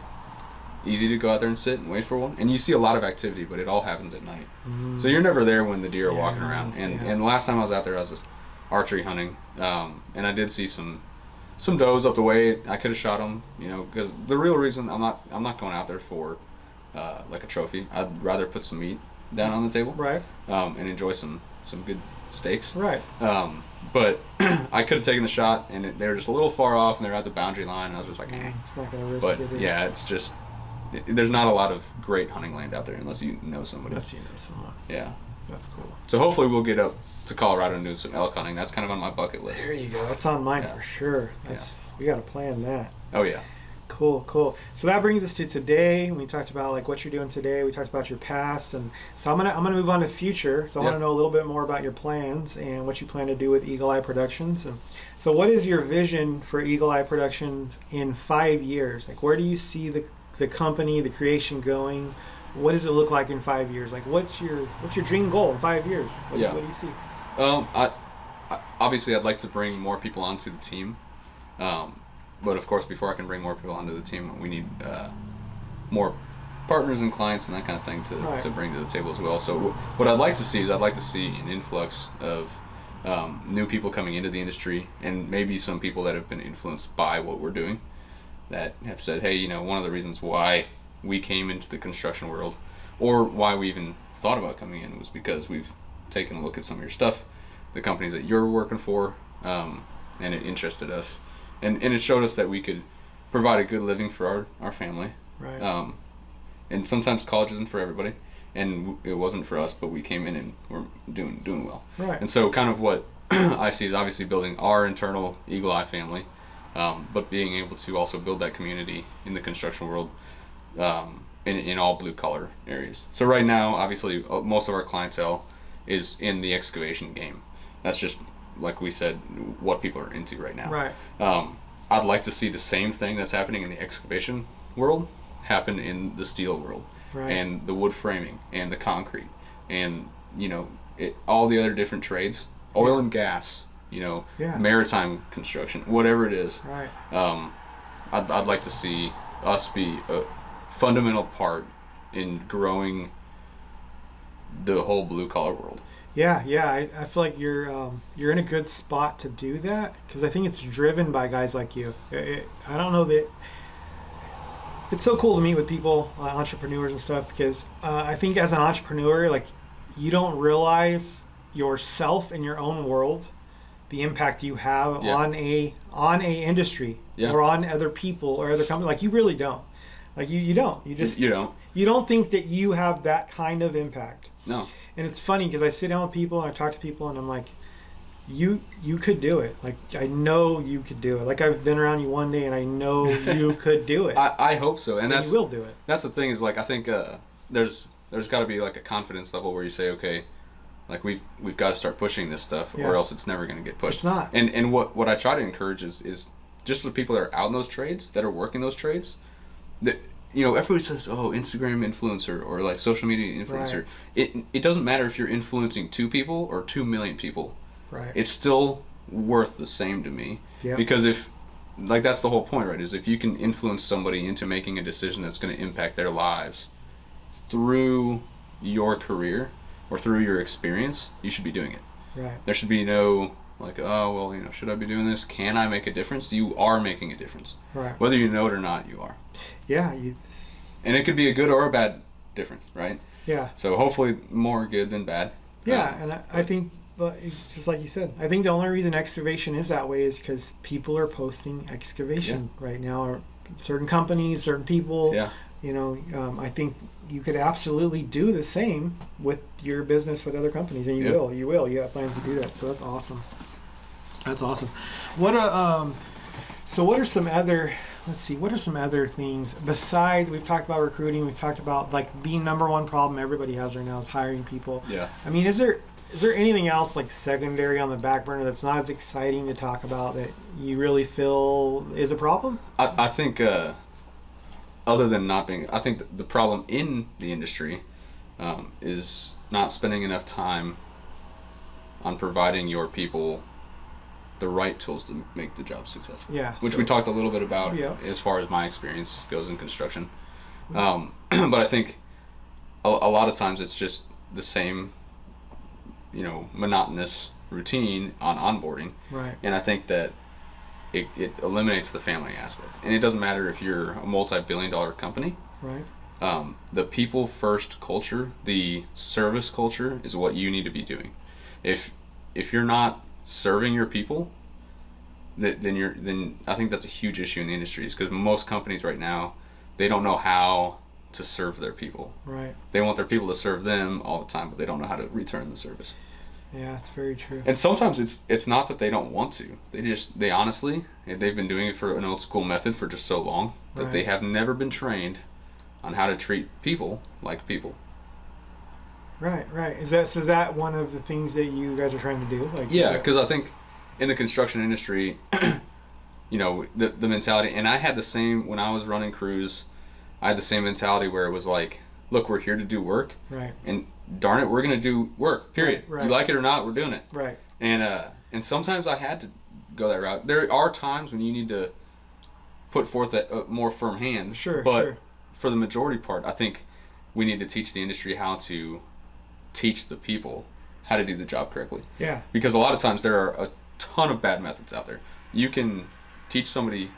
easy to go out there and sit and wait for one, and you see a lot of activity, but it all happens at night. So you're never there when the deer are walking around. And last time I was out there, I was just archery hunting, and I did see some does up the way. I could have shot them, because the real reason I'm not going out there for like a trophy. I'd rather put some meat down on the table, Right. and enjoy some good steaks. Right. But I could have taken the shot, and they were just a little far off, and they were at the boundary line, and I was just like, eh. It's not gonna risk But it. yeah, it's just there's not a lot of great hunting land out there unless you know somebody. Unless you know someone. Yeah. That's cool. So hopefully we'll get up to Colorado and do some elk hunting. That's kind of on my bucket list. There you go. That's on mine Yeah. for sure. We got to plan that. Oh yeah. Cool. So that brings us to today. We talked about like what you're doing today. We talked about your past, and so I'm gonna move on to future. So I want to know a little bit more about your plans and what you plan to do with Eagle Eye Productions. And so, what is your vision for Eagle Eye Productions in 5 years? Like, where do you see the company, the creation going? What does it look like in 5 years? Like, what's your dream goal in 5 years? What do you see? I obviously I'd like to bring more people onto the team. But of course, before I can bring more people onto the team, we need more partners and clients and that kind of thing to bring to the table as well. So what I'd like to see is an influx of new people coming into the industry, and maybe some people that have been influenced by what we're doing, that have said, hey, one of the reasons why we came into the construction world, or why we even thought about coming in, was because we've taken a look at some of your stuff, the companies that you're working for, and it interested us. And it showed us that we could provide a good living for our family. Right. And sometimes college isn't for everybody, and it wasn't for us, but we came in and we're doing well. Right. And so kind of what I see is obviously building our internal Eagle Eye family, but being able to also build that community in the construction world, in all blue collar areas. So right now, obviously, most of our clientele is in the excavation game. That's just, like we said, what people are into right now. Right. I'd like to see the same thing that's happening in the excavation world happen in the steel world, Right. and the wood framing and the concrete, and all the other different trades, oil and gas, maritime construction, whatever it is. Right. I'd like to see us be a fundamental part in growing the whole blue collar world. Yeah. I feel like you're in a good spot to do that, because I think it's driven by guys like you. I don't know that it's so cool to meet with people, entrepreneurs and stuff, because I think as an entrepreneur, like, you don't realize yourself in your own world, the impact you have on a industry or on other people or other companies. Like, you really don't. Like, you don't. You don't think that you have that kind of impact. No. And it's funny because I sit down with people and I talk to people and I'm like, you could do it. Like, I know you could do it. Like, I've been around you one day and I know you could do it. I hope so. And you will do it. That's the thing, is like, I think there's got to be like a confidence level where you say, okay, like, we've got to start pushing this stuff, or else it's never going to get pushed. It's not. And what I try to encourage is just the people that are out in those trades, that are working those trades, that, everybody says, oh, Instagram influencer or like social media influencer. Right. It doesn't matter if you're influencing 2 people or 2 million people. Right. It's still worth the same to me. Yep. Because that's the whole point, right? Is if you can influence somebody into making a decision that's going to impact their lives through your career or through your experience, you should be doing it. Right. There should be no like, oh, well, should I be doing this? Can I make a difference? You are making a difference. Right. Whether you know it or not, you are. Yeah. And it could be a good or a bad difference, right? Yeah. So hopefully more good than bad. Yeah, and I think, but it's just like you said. I think the only reason excavation is that way is because people are posting excavation right now, or certain companies, certain people. Yeah. You know, I think you could absolutely do the same with your business with other companies, and you will. You have plans to do that, so that's awesome. That's awesome. So what are some other? Let's see. What are some other things besides? We've talked about recruiting. We've talked about like the number one problem everybody has right now is hiring people. Yeah. I mean, is there anything else like secondary on the back burner that's not as exciting to talk about that you really feel is a problem? I think. Other than not being, I think the problem in the industry is not spending enough time on providing your people the right tools to make the job successful. Yeah. Which we talked a little bit about as far as my experience goes in construction. But I think a lot of times it's just the same, monotonous routine on onboarding. Right. And I think that it eliminates the family aspect. And it doesn't matter if you're a multi-billion-dollar company. Right. The people first culture, the service culture is what you need to be doing. If you're not serving your people, then I think that's a huge issue in the industry, is because most companies right now, they don't know how to serve their people. Right. They want their people to serve them all the time, but they don't know how to return the service. Yeah, it's very true. And sometimes it's not that they don't want to. They honestly, they've been doing it for an old school method for just so long that they have never been trained on how to treat people like people. Right. Is that one of the things that you guys are trying to do? Like, yeah, because I think in the construction industry, the mentality, and I had the same when I was running crews. I had the same mentality where it was like, look, we're here to do work. Right. And darn it, we're going to do work, period. Right. You like it or not, we're doing it. Right. And sometimes I had to go that route. There are times when you need to put forth a more firm hand. Sure, but for the majority part, I think we need to teach the industry how to teach the people how to do the job correctly. Yeah. Because a lot of times there are a ton of bad methods out there. You can teach somebody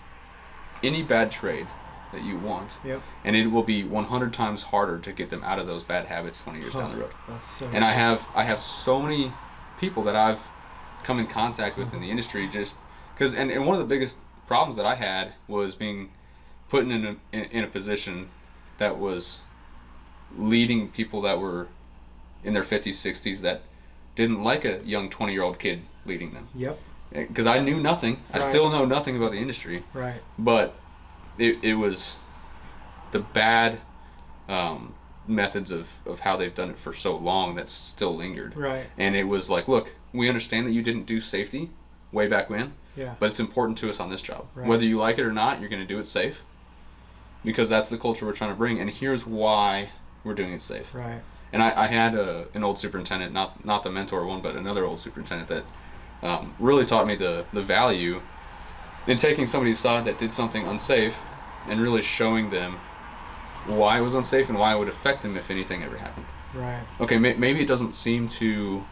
any bad trade that you want, and it will be 100 times harder to get them out of those bad habits 20 years down the road. That's so and I have so many people that I've come in contact with in the industry just because, and one of the biggest problems that I had was being put in a position that was leading people that were in their 50s, 60s that didn't like a young 20-year-old kid leading them. Yep. Because I knew nothing. I still know nothing about the industry. Right. But it was the bad methods of how they've done it for so long that still lingered. Right. And it was like, look, we understand that you didn't do safety way back when, yeah, but it's important to us on this job. Right. Whether you like it or not, you're going to do it safe, because that's the culture we're trying to bring, and here's why we're doing it safe. Right. And I had an old superintendent, not the mentor one, but another old superintendent that really taught me the value in taking somebody's side that did something unsafe and really showing them why it was unsafe and why it would affect them if anything ever happened. Right. Okay, maybe it doesn't seem too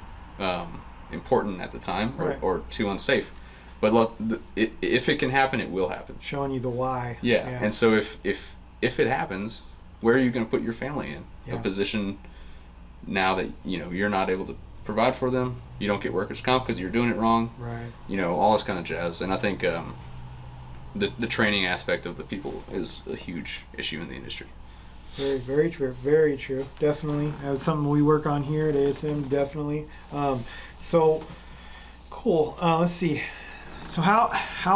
important at the time or too unsafe, but look, if it can happen, it will happen. Showing you the why. Yeah. And so if it happens, where are you going to put your family in? Yeah. A position now that you're not able to provide for them, you don't get workers' comp because you're doing it wrong. Right. All this kind of jazz. And I think the training aspect of the people is a huge issue in the industry. Very, very true. Very true. Definitely. That's something we work on here at ASM. Definitely. So cool. Let's see. So how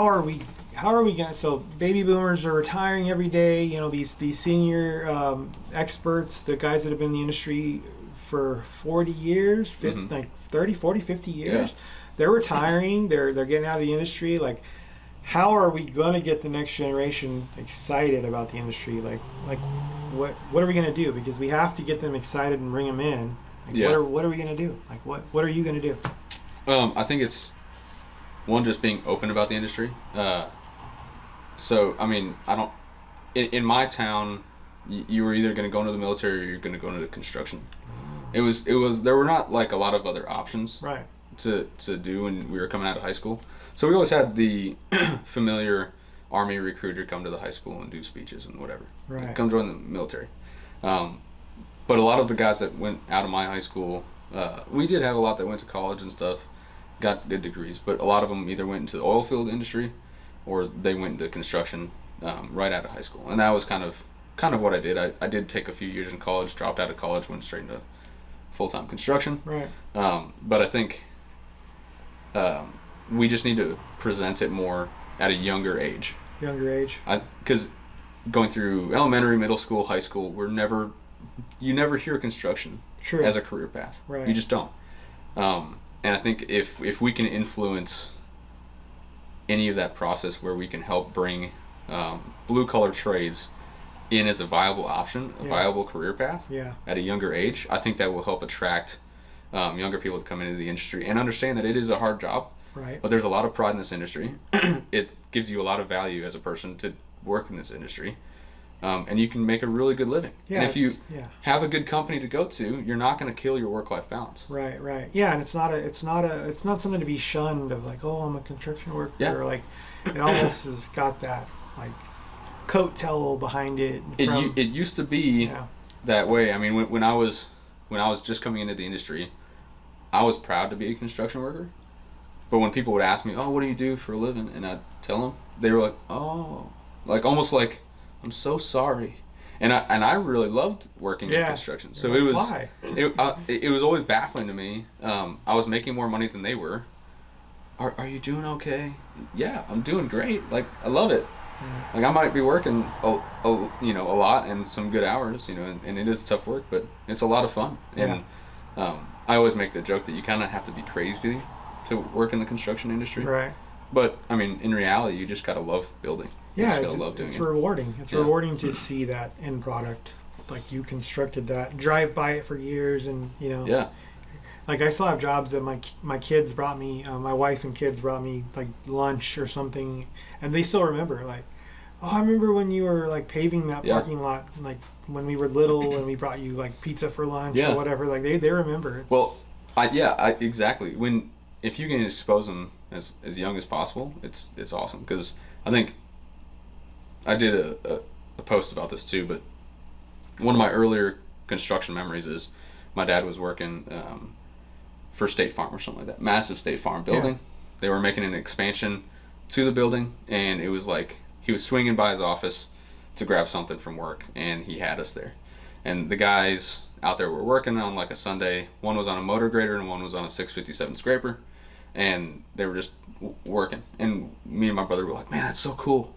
are we gonna? So baby boomers are retiring every day. These senior experts, the guys that have been in the industry for 40 years, like 30, 40, 50 years. Yeah. They're retiring. They're getting out of the industry. Like, how are we gonna get the next generation excited about the industry? Like what are we gonna do? Because we have to get them excited and bring them in. Like, what are we gonna do? Like, what are you gonna do? I think it's one, just being open about the industry. So I mean, I don't. In my town, you were either going to go into the military or you're going to go into construction. It was there were not like a lot of other options to do when we were coming out of high school. So we always had the familiar Army recruiter come to the high school and do speeches and whatever. Right. Come join the military. But a lot of the guys that went out of my high school we did have a lot that went to college and stuff, got good degrees, but a lot of them either went into the oil field industry or they went into construction right out of high school. And that was kind of what I did. I did take a few years in college, dropped out of college, went straight into full-time construction. Right. But I think we just need to present it more at a younger age. Younger age. Because going through elementary, middle school, high school, you never hear construction as a career path. Right. You just don't. And I think if we can influence any of that process where we can help bring blue-collar trades in as a viable option, a viable career path at a younger age, I think that will help attract younger people to come into the industry and understand that it is a hard job. Right. But there's a lot of pride in this industry. It gives you a lot of value as a person to work in this industry. And you can make a really good living. Yeah, and if you have a good company to go to, you're not going to kill your work-life balance. Right, right. Yeah, and it's not something to be shunned of like, oh, I'm a construction worker. Yeah. Or like, it almost has got that like coat tail behind it. It used to be that way. I mean, when I was just coming into the industry, I was proud to be a construction worker. But when people would ask me, oh, what do you do for a living? And I'd tell them, they were like, oh, like almost like, I'm so sorry. And I really loved working in construction. So like, it was why? it was always baffling to me. I was making more money than they were. Are you doing okay? Yeah, I'm doing great. Like, I love it. Like, I might be working a lot and some good hours, and it is tough work, but it's a lot of fun. And I always make the joke that you kind of have to be crazy to work in the construction industry. Right. But I mean, in reality, you just gotta love building. Yeah, it's rewarding. It's rewarding to see that end product. Like, you constructed that, drive by it for years, and Yeah. Like, I still have jobs that my kids brought me, my wife and kids brought me like lunch or something, and they still remember, like, oh, I remember when you were like paving that parking lot, like when we were little, and we brought you like pizza for lunch or whatever. Like, they remember. Exactly. If you can expose them as young as possible, it's awesome. Because I think I did a post about this too, but one of my earlier construction memories is my dad was working for State Farm or something like that, massive State Farm building. Yeah. They were making an expansion to the building, and it was like he was swinging by his office to grab something from work, and he had us there. And the guys out there were working on like a Sunday. One was on a motor grader and one was on a 657 scraper, and they were just working. And me and my brother were like, man, that's so cool.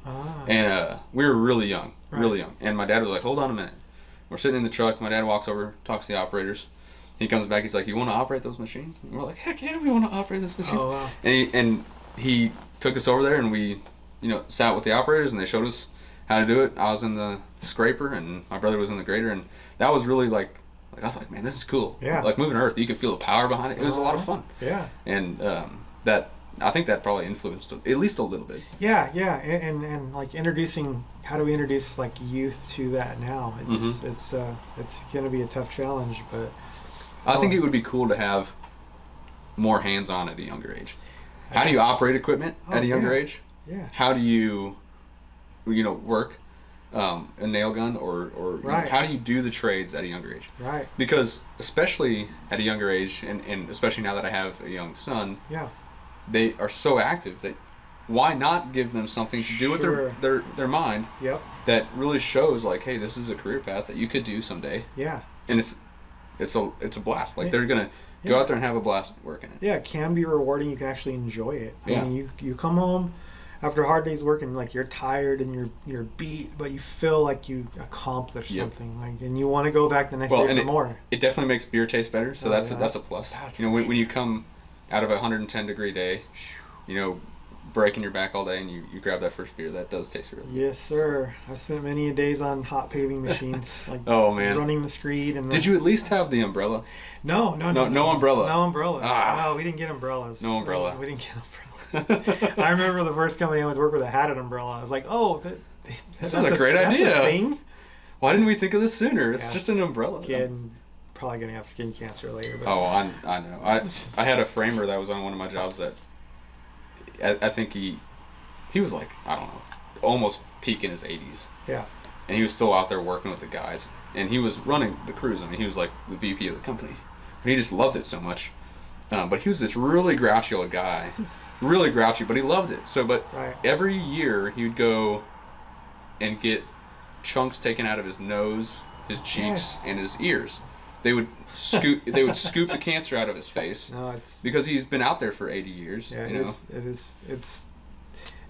And we were really young. And my dad was like, hold on a minute. We're sitting in the truck. My dad walks over, talks to the operators. He comes back. He's like, you want to operate those machines? And we're like, heck yeah, we want to operate those machines. Oh, wow. And he took us over there, and we sat with the operators, and they showed us how to do it. I was in the scraper, and my brother was in the grader, and that was really like I was like, man, this is cool. Yeah. Like moving earth, you could feel the power behind it. It was a lot of fun. Yeah. And I think that probably influenced at least a little bit. Yeah, and like how do we introduce like youth to that now? It's going to be a tough challenge, but I think it would be cool to have more hands-on at a younger age. How do you operate equipment at a younger age? Yeah. How do you work a nail gun or how do you do the trades at a younger age? Right. Because especially at a younger age, and especially now that I have a young son, they are so active that why not give them something to do with their mind that really shows like, hey, this is a career path that you could do someday. Yeah. And it's a blast. Like they're gonna go out there and have a blast working it. Yeah, it can be rewarding. You can actually enjoy it. I mean, you come home after a hard day's work and like you're tired and you're beat, but you feel like you accomplished something, like, and you want to go back the next day for more. It definitely makes beer taste better, so that's a plus. When you come out of a 110-degree day, breaking your back all day, and you grab that first beer, that does taste really good. Yes, sir. I spent many days on hot paving machines, like running the screed. And did you at least have the umbrella? No umbrella. No umbrella. No, we didn't get umbrellas. No umbrella. We didn't get umbrellas. I remember the first company I went to work with that had an umbrella. I was like, oh, this is a great idea. That's a thing? Why didn't we think of this sooner? It's just an umbrella. Kid, probably gonna have skin cancer later. But. Oh, I know. I had a framer that was on one of my jobs that I think he was like, I don't know, almost peak in his 80s. Yeah. And he was still out there working with the guys, and he was running the crews. I mean, he was like the VP of the company. and he just loved it so much. But he was this really grouchy old guy, really grouchy, but he loved it. So, but Right. every year he would go and get chunks taken out of his nose, his cheeks, Yes. and his ears. They would scoop the cancer out of his face. No, it's Because he's been out there for 80 years. yeah, you know? it is.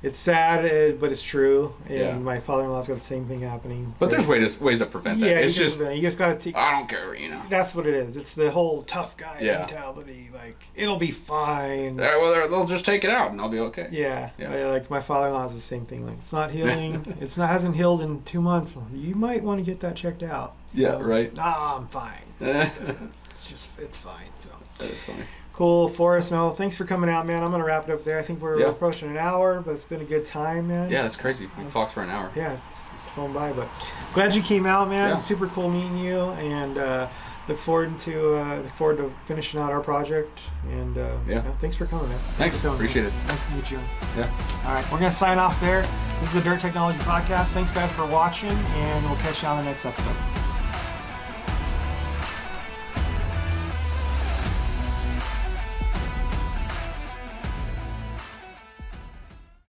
It's sad, but it's true. And Yeah. my father-in-law's got the same thing happening. But there's ways to prevent that. Yeah, It's just, you just gotta take. I don't care, you know. That's what it is. It's the whole tough guy Yeah. mentality. Like, it'll be fine. Well, they'll just take it out and I'll be okay. Yeah. Yeah. Like my father-in-law is the same thing. Like, it's not healing. Hasn't healed in 2 months. You might want to get that checked out. You Yeah, know? right. Nah, I'm fine. It's fine. So. That is funny. Cool, Forrest. Mel, thanks for coming out, man. I'm gonna wrap it up there. I think we're Yeah. approaching an hour, but it's been a good time, man. Yeah, that's crazy. We talked for an hour. Yeah, it's flown by, but glad you came out, man. Yeah. Super cool meeting you, and look forward to finishing out our project. And Yeah. thanks for coming, man. Thanks. for coming. Appreciate it. Nice to meet you. Yeah. All right, we're gonna sign off there. This is the Dirt Technology Podcast. Thanks, guys, for watching, and we'll catch you on the next episode.